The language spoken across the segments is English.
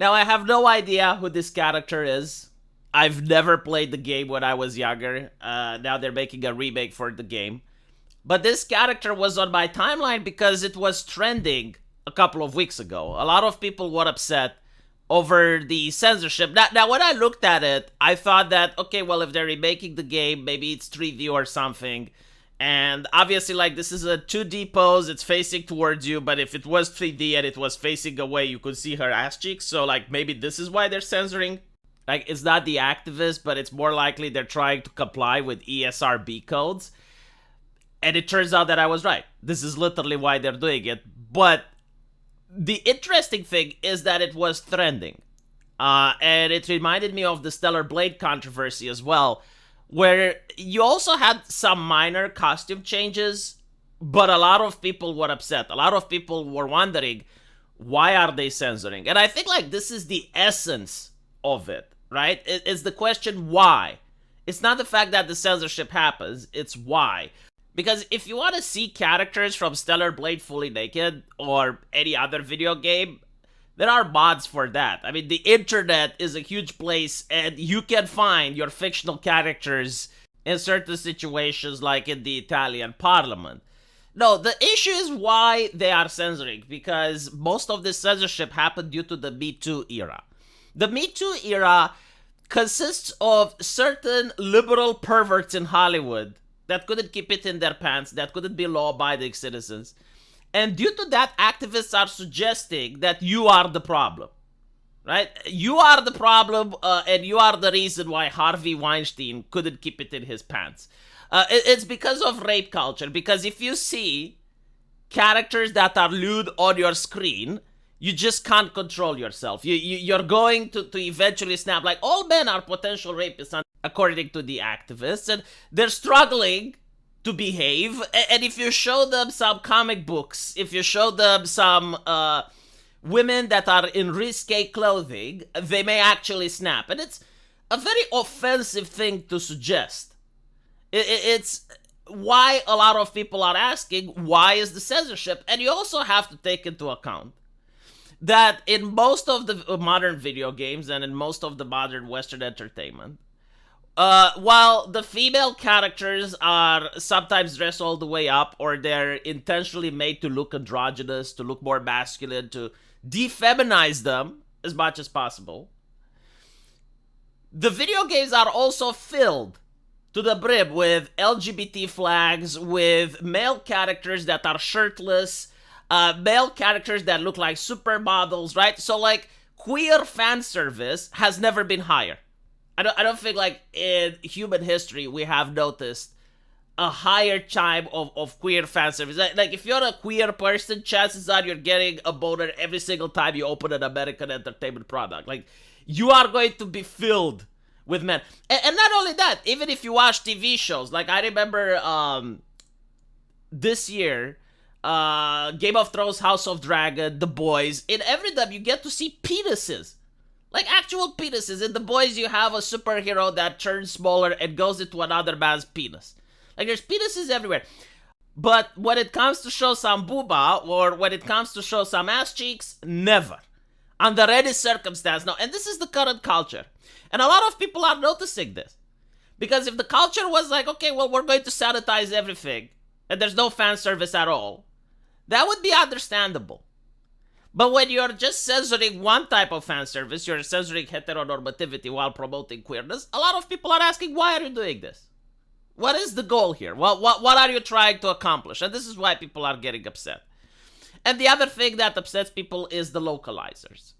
Now, I have no idea who this character is. I've never played the game when I was younger. Now they're making a remake for the game. But this character was on my timeline because it was trending a couple of weeks ago. A lot of people were upset over the censorship. Now, when I looked at it, I thought that, okay, well, if they're remaking the game, maybe it's 3D or something. And obviously, like, this is a 2D pose, it's facing towards you, but if it was 3D and it was facing away, you could see her ass cheeks. So, like, maybe this is why they're censoring. Like, it's not the activists, but it's more likely they're trying to comply with ESRB codes. And it turns out that I was right. This is literally why they're doing it. But the interesting thing is that it was trending. And it reminded me of the Stellar Blade controversy as well, where you also had some minor costume changes, but a lot of people were upset. A lot of people were wondering, why are they censoring? And I think, like, this is the essence of it, right? It's the question, why? It's not the fact that the censorship happens, it's why. Because if you want to see characters from Stellar Blade fully naked, or any other video game, there are mods for that. I mean, the internet is a huge place, and you can find your fictional characters in certain situations, like in the Italian parliament. No, the issue is why they are censoring, because most of this censorship happened due to the Me Too era. The Me Too era consists of certain liberal perverts in Hollywood that couldn't keep it in their pants, that couldn't be law-abiding citizens. And due to that, activists are suggesting that you are the problem, right? You are the problem, and you are the reason why Harvey Weinstein couldn't keep it in his pants. It's because of rape culture, because if you see characters that are lewd on your screen, you just can't control yourself. You're going to eventually snap. Like, all men are potential rapists, according to the activists, and they're struggling to behave. And if you show them some comic books, if you show them some women that are in risque clothing, they may actually snap. And it's a very offensive thing to suggest. It's why a lot of people are asking, why is the censorship? And you also have to take into account that in most of the modern video games and in most of the modern Western entertainment, while the female characters are sometimes dressed all the way up, or they're intentionally made to look androgynous, to look more masculine, to defeminize them as much as possible, the video games are also filled to the brim with LGBT flags, with male characters that are shirtless, male characters that look like supermodels, right? So, like, queer fan service has never been higher. I don't think, like, in human history we have noticed a higher chime of queer fan service. Like, if you're a queer person, chances are you're getting a boner every single time you open an American entertainment product. Like, you are going to be filled with men. And not only that, even if you watch TV shows, like, I remember this year, Game of Thrones, House of Dragon, The Boys, in every dub you get to see penises. Like, actual penises. In The Boys, you have a superhero that turns smaller and goes into another man's penis. Like, there's penises everywhere. But when it comes to show some booba, or when it comes to show some ass cheeks, never. Under any circumstance. No, and this is the current culture. And a lot of people are noticing this. Because if the culture was like, okay, well, we're going to sanitize everything, and there's no fan service at all, that would be understandable. But when you're just censoring one type of fan service, you're censoring heteronormativity while promoting queerness, a lot of people are asking, why are you doing this? What is the goal here? What are you trying to accomplish? And this is why people are getting upset. And the other thing that upsets people is the localizers.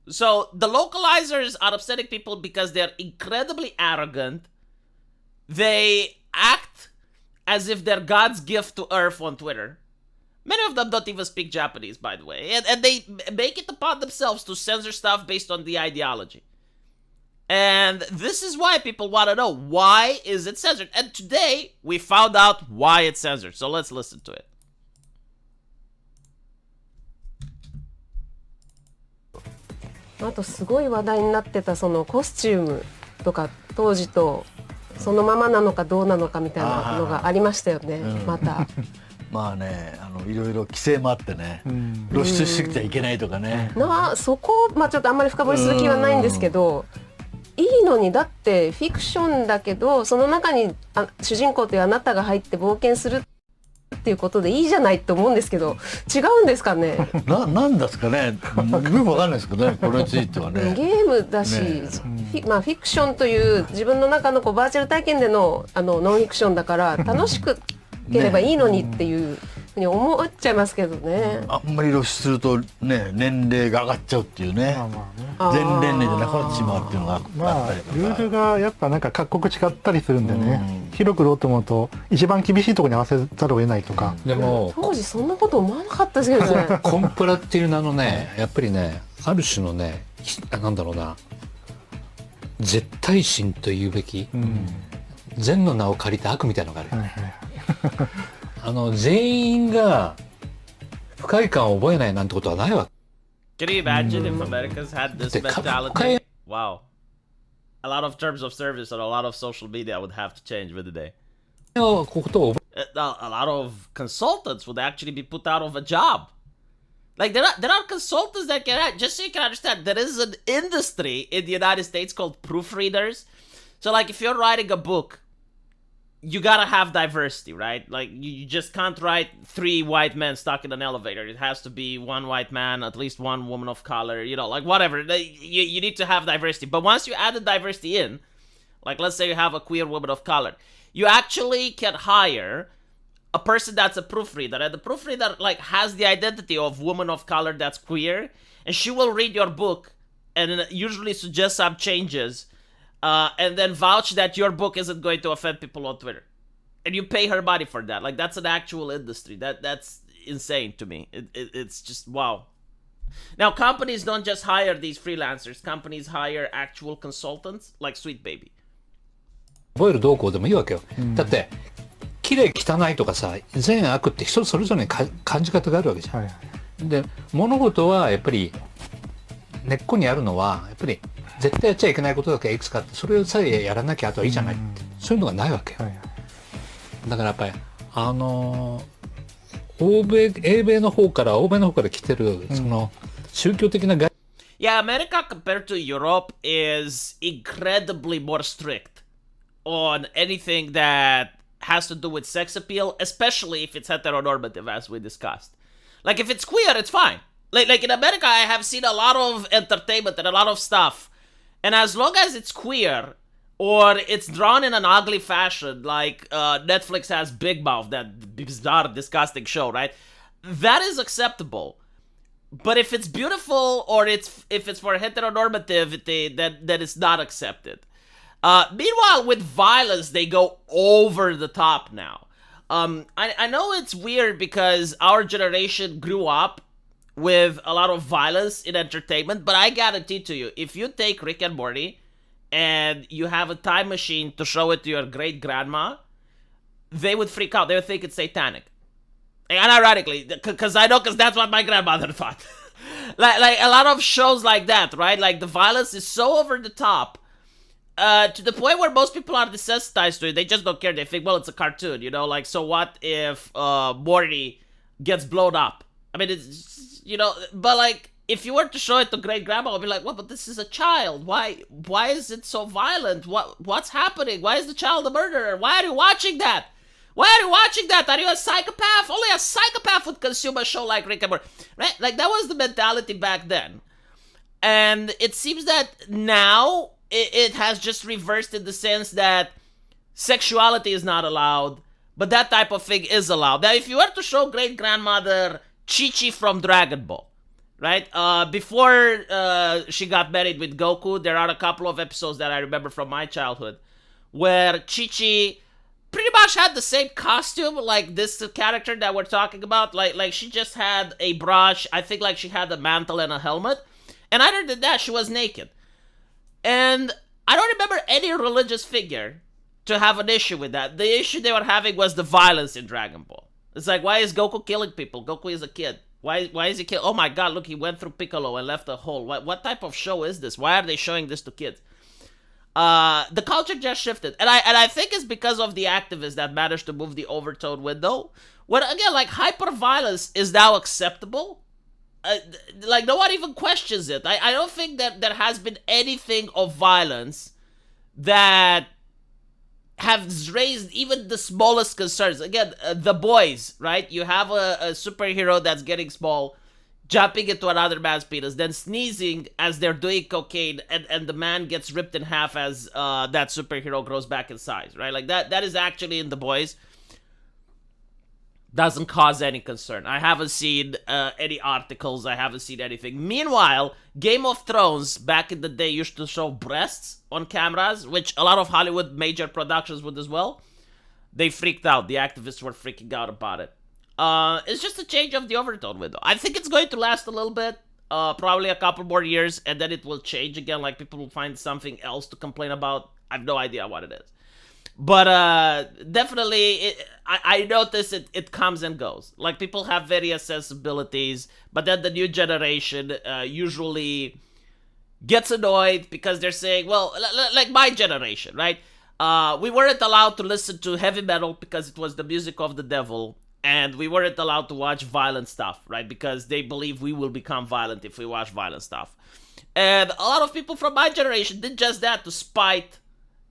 So the localizers are upsetting people because they're incredibly arrogant. They act as if they're God's gift to Earth on Twitter. Many of them don't even speak Japanese, by the way. And they make it upon themselves to censor stuff based on the ideology. And this is why people want to know, why is it censored? And today, we found out why it's censored. So let's listen to it. あとすごい話題になってたそのコスチュームとか当時とそのままなのかどうなのかみたいなのがありましたよね、また。まあね、いろいろ規制もあってね、露出してきちゃいけないとかね。そこ、ちょっとあんまり深掘りする気はないんですけど、いいのに、だってフィクションだけどその中に主人公というあなたが入って冒険するっていうことでいいじゃないと思うんですけど、違うんですかね。なんですかね、よくわかんないですけどね、これについてはね。ゲームだし、フィクションという自分の中のバーチャル体験でのノンフィクションだから楽しくければいいのにっていうふうに思っちゃいますけどね。あんまり露出するとね、年齢が上がっちゃうっていうね。全年齢じゃなくなってしまうっていうのがあったりとか。ルールがやっぱなんか各国違ったりするんでね、広くろうと思うと一番厳しいところに合わせざるを得ないとか。でも当時そんなこと思わなかったですけどね。コンプラっていう名のね、やっぱりね、ある種のね、なんだろうな、絶対心というべき、善の名を借りた悪みたいなのがある。全員が不快感を覚えないなんてことはないわけ。 Can you imagine if Americans had this mentality? Wow. A lot of terms of service and a lot of social media would have to change with the day. ことを A lot of consultants would actually be put out of a job. Like there are consultants that can, just so you can understand, there is an industry in the United States called proofreaders. So like if you're writing a book, you gotta have diversity, right? Like you just can't write 3 white men stuck in an elevator. It has to be 1 white man, at least 1 woman of color, like whatever. You need to have diversity. But once you add the diversity in, like let's say you have a queer woman of color, you actually can hire a person that's a proofreader, and the proofreader like has the identity of woman of color that's queer, and she will read your book and usually suggest some changes, and then vouch that your book isn't going to offend people on Twitter, and you pay her money for that. Like that's an actual industry. That's insane to me. It's just wow. Now companies don't just hire these freelancers. Companies hire actual consultants like Sweet Baby. 覚える動向でもいいわけよ。だって綺麗汚いとかさ、善悪って人それぞれに感じ方があるわけじゃん。で物事はやっぱり根っこにあるのはやっぱり絶対やっちゃいけないことだけいくつかあって、それさえやらなきゃあとはいいじゃないって、そういうのがないわけよ。だからやっぱり英米の方から来てるその宗教的なYeah, America compared to Europe is incredibly more strict on anything that has to do with sex appeal, especially if it's heteronormative, as we discussed. Like, if it's queer, it's fine. Like in America, I have seen a lot of entertainment and a lot of stuff, and as long as it's queer, or it's drawn in an ugly fashion, like Netflix has Big Mouth, that bizarre, disgusting show, right? That is acceptable. But if it's beautiful, or if it's for heteronormativity, then it's not accepted. Meanwhile, with violence, they go over the top now. I know it's weird because our generation grew up with a lot of violence in entertainment, but I guarantee to you, if you take Rick and Morty and you have a time machine to show it to your great-grandma, they would freak out. They would think it's satanic. And ironically, because that's what my grandmother thought. like a lot of shows like that, right? Like the violence is so over the top, to the point where most people are desensitized to it. They just don't care. They think, well, it's a cartoon, like, so what if Morty gets blown up? I mean, it's, but like, if you were to show it to great grandma, I'd be like, well, but this is a child. Why is it so violent? What's happening? Why is the child a murderer? Why are you watching that? Why are you watching that? Are you a psychopath? Only a psychopath would consume a show like Rick and Morty, right? Like, that was the mentality back then. And it seems that now it has just reversed in the sense that sexuality is not allowed, but that type of thing is allowed. Now, if you were to show great-grandmother Chi-Chi from Dragon Ball, right? Before she got married with Goku, there are a couple of episodes that I remember from my childhood where Chi-Chi pretty much had the same costume like this character that we're talking about. Like she just had a brush. I think like she had a mantle and a helmet. And other than that, she was naked. And I don't remember any religious figure to have an issue with that. The issue they were having was the violence in Dragon Ball. It's like, why is Goku killing people? Goku is a kid. Why is he killing? Oh my god, look, he went through Piccolo and left a hole. What type of show is this? Why are they showing this to kids? The culture just shifted, and I think it's because of the activists that managed to move the overtone window. When again, like hyper violence is now acceptable. Like no one even questions it. I don't think that there has been anything of violence that has raised even the smallest concerns. Again, the boys, right? You have a superhero that's getting small, jumping into another man's penis, then sneezing as they're doing cocaine, and the man gets ripped in half as that superhero grows back in size, right? Like that is actually in the boys. Doesn't cause any concern. I haven't seen any articles. I haven't seen anything. Meanwhile, Game of Thrones back in the day used to show breasts on cameras, which a lot of Hollywood major productions would as well. They freaked out. The activists were freaking out about it. It's just a change of the overtone window. I think it's going to last a little bit, probably a couple more years, and then it will change again. Like people will find something else to complain about. I have no idea what it is. But definitely, I notice it comes and goes. Like, people have various sensibilities, but then the new generation usually gets annoyed because they're saying, well, like my generation, right? We weren't allowed to listen to heavy metal because it was the music of the devil, and we weren't allowed to watch violent stuff, right? Because they believe we will become violent if we watch violent stuff. And a lot of people from my generation did just that to spite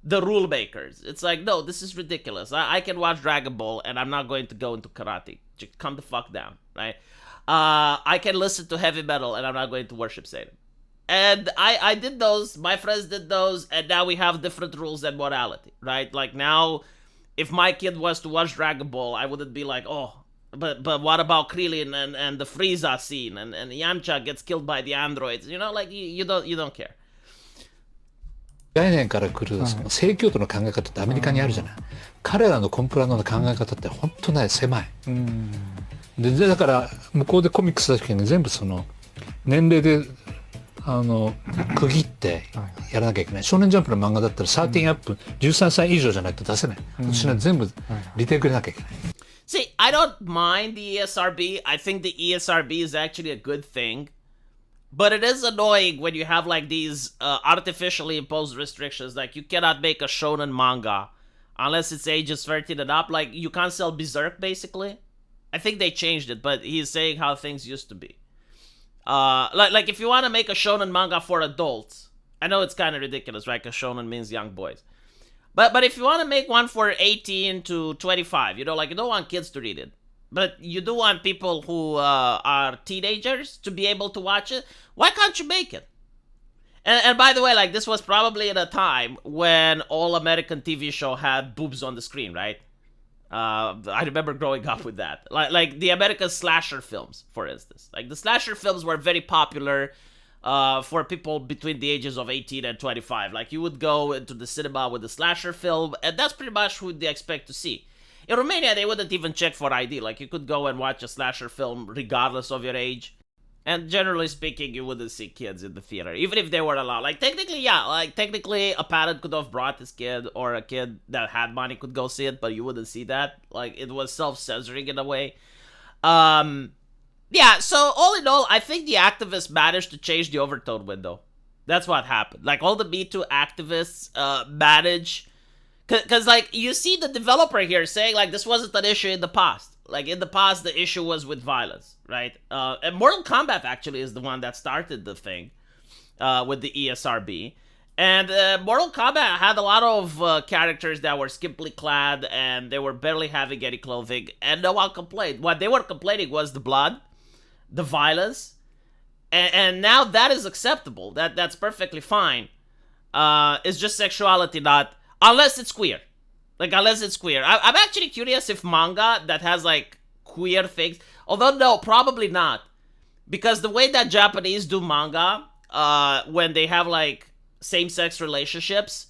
the rule makers. It's like, no, this is ridiculous. I can watch Dragon Ball and I'm not going to go into karate. Just come the fuck down, right? I can listen to heavy metal and I'm not going to worship Satan. And I did those, my friends did those, and now we have different rules and morality, right? Like now, if my kid was to watch Dragon Ball, I wouldn't be like, oh, but what about Krillin and the Frieza scene and Yamcha gets killed by the androids? You know, like you don't care. 概念から来るその正教徒の考え方ってアメリカにあるじゃない。彼らのコンプラの考え方って本当ね狭い。でだから向こうでコミックス出す時に全部その年齢で区切ってやらなきゃいけない。少年ジャンプの漫画だったら13アップ13歳以上じゃないと出せない。私は全部リテイクでなきゃいけない。See, I don't mind the ESRB. I think the ESRB is actually a good thing. But it is annoying when you have like these artificially imposed restrictions. Like you cannot make a shonen manga unless it's ages 13 and up. Like you can't sell Berserk basically. I think they changed it, but he's saying how things used to be. Like if you want to make a shonen manga for adults, I know it's kind of ridiculous, right? Because shonen means young boys. But if you want to make one for 18 to 25, you know, like you don't want kids to read it. But you do want people who are teenagers to be able to watch it. Why can't you make it? And by the way, like this was probably at a time when all American TV show had boobs on the screen, right? I remember growing up with that. Like the American slasher films, for instance. Like the slasher films were very popular for people between the ages of 18 and 25. Like you would go into the cinema with a slasher film, and that's pretty much who they expect to see. In Romania, they wouldn't even check for ID. Like, you could go and watch a slasher film regardless of your age. And generally speaking, you wouldn't see kids in the theater, even if they were allowed. Like, technically, yeah. Like, technically, a parent could have brought his kid, or a kid that had money could go see it, but you wouldn't see that. Like, it was self-censoring in a way. Yeah, so all in all, I think the activists managed to change the overtone window. That's what happened. Like, all the Me Too activists managed... Because, like, you see the developer here saying, like, this wasn't an issue in the past. Like, in the past, the issue was with violence, right? And Mortal Kombat, actually, is the one that started the thing with the ESRB. And Mortal Kombat had a lot of characters that were skimpily clad, and they were barely having any clothing, and no one complained. What they were complaining was the blood, the violence, and now that is acceptable. That's perfectly fine. It's just sexuality, not... Unless it's queer. Like, unless it's queer. I'm actually curious if manga that has, like, queer things... Although, no, probably not. Because the way that Japanese do manga, when they have, like, same-sex relationships,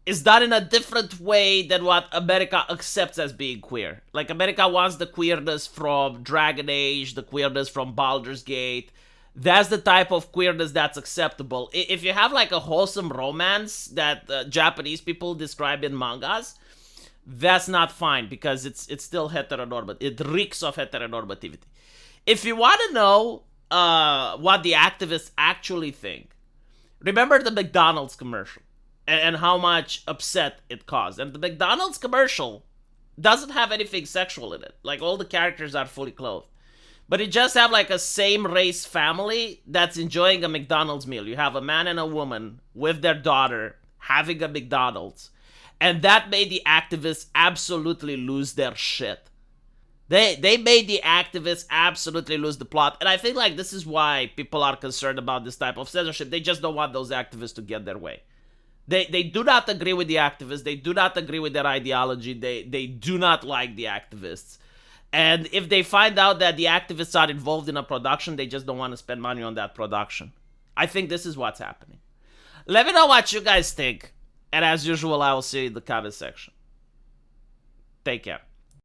is done in a different way than what America accepts as being queer. Like, America wants the queerness from Dragon Age, the queerness from Baldur's Gate... That's the type of queerness that's acceptable. If you have like a wholesome romance that Japanese people describe in mangas, that's not fine because it's still heteronormative. It reeks of heteronormativity. If you want to know what the activists actually think, Remember the McDonald's commercial and how much upset it caused. And the McDonald's commercial doesn't have anything sexual in it. Like, all the characters are fully clothed. But it just have like a same race family that's enjoying a McDonald's meal. You have a man and a woman with their daughter having a McDonald's. And that made the activists absolutely lose their shit. They made the activists absolutely lose the plot. And I think like this is why people are concerned about this type of censorship. They just don't want those activists to get their way. They do not agree with the activists. They do not agree with their ideology. They do not like the activists. And if they find out that the activists are involved in a production, they just don't want to spend money on that production. I think this is what's happening. Let me know what you guys think. And as usual, I will see you in the comment section. Take care.